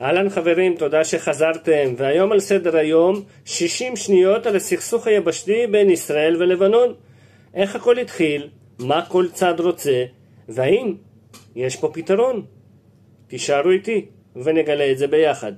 אהלן חברים, תודה שחזרתם, והיום על סדר היום 60 שניות על הסכסוך היבשתי בין ישראל ולבנון. איך הכל התחיל, מה כל צד רוצה, והאם יש פה פתרון? תישארו איתי ונגלה את זה ביחד.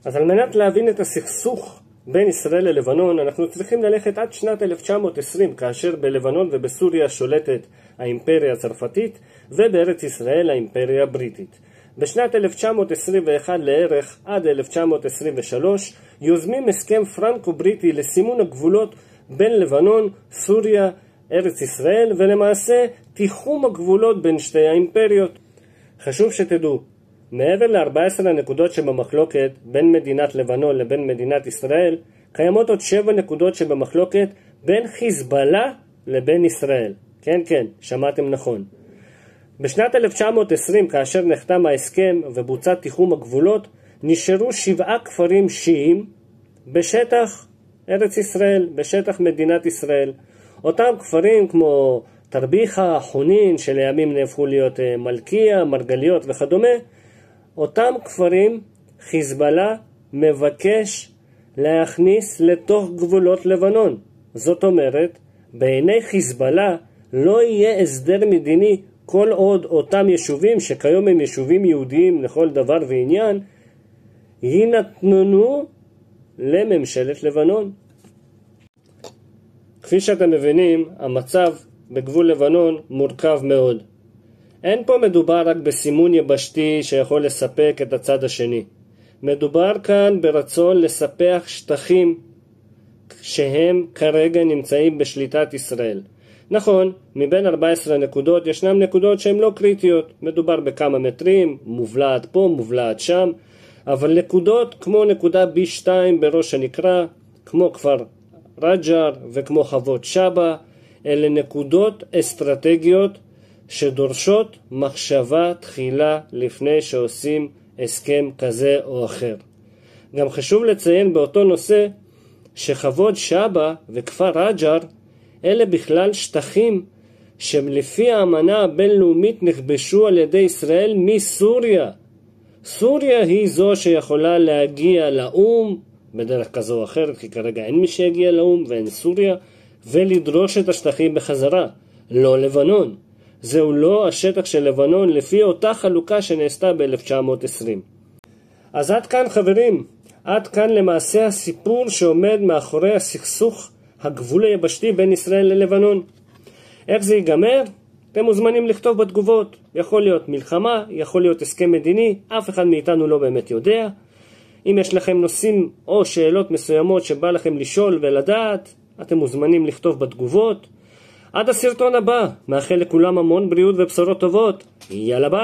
אז על מנת להבין את הסכסוך בין ישראל ללבנון, אנחנו צריכים ללכת עד שנת 1920, כאשר בלבנון ובסוריה שולטת האימפריה הצרפתית, ובארץ ישראל האימפריה הבריטית. בשנת 1921 לערך עד 1923 יוזמים הסכם פרנקו-בריטי לסימון הגבולות בין לבנון, סוריה, ארץ ישראל, ולמעשה תיחום הגבולות בין שתי האימפריות. חשוב שתדעו, מעבר ל-14 הנקודות שבמחלוקת בין מדינת לבנון לבין מדינת ישראל, קיימות עוד 7 נקודות שבמחלוקת בין חיזבאללה לבין ישראל. כן, שמעתם נכון. בשנת 1920, כאשר נחתם ההסכם ובוצע תיחום הגבולות, נשארו 7 כפרים שיעים בשטח ארץ ישראל, בשטח מדינת ישראל. אותם כפרים כמו תרביחה, חונין, שלימים נהפכו להיות מלכיה, מרגליות וכדומה, אותם כפרים חיזבאללה מבקש להכניס לתוך גבולות לבנון. זאת אומרת, בעיני חיזבאללה לא יהיה הסדר מדיני כל עוד אותם יישובים שכיום הם יישובים יהודיים לכל דבר ועניין יינתנו לממשלת לבנון. כפי שאתם מבינים, המצב בגבול לבנון מורכב מאוד. אין פה מדובר רק בסימון יבשתי שיכול לספק את הצד השני. מדובר כאן ברצון לספח שטחים שהם כרגע נמצאים בשליטת ישראל. נכון, מבין 14 נקודות ישנם נקודות שהן לא קריטיות. מדובר בכמה מטרים, מובלעת פה, מובלעת שם, אבל נקודות כמו נקודה B2 בראש הנקרה, כמו כפר רג'ר וכמו חוות שבא, אלה נקודות אסטרטגיות שדורשות מחשבה תחילה לפני שעושים הסכם כזה או אחר. גם חשוב לציין באותו נושא שחוות שבא וכפר רג'ר אלה בכלל שטחים שלפי האמנה הבינלאומית נכבשו על ידי ישראל מסוריה. סוריה היא זו שיכולה להגיע לאום בדרך כזו או אחרת, כי כרגע אין מי שיגיע לאום ואין סוריה, ולדרוש את השטחים בחזרה, לא לבנון. זהו לא השטח של לבנון לפי אותה חלוקה שנעשתה ב-1920. אז עד כאן חברים, עד כאן למעשה הסיפור שעומד מאחורי הסכסוך הגבול היבשתי בין ישראל ללבנון. איך זה ייגמר? אתם מוזמנים לכתוב בתגובות. יכול להיות מלחמה, יכול להיות הסכם מדיני, אף אחד מאיתנו לא באמת יודע. אם יש לכם נושאים או שאלות מסוימות שבא לכם לשאול ולדעת, אתם מוזמנים לכתוב בתגובות. עד הסרטון הבא, מאחל לכולם המון בריאות ובשורות טובות. יאללה ביי.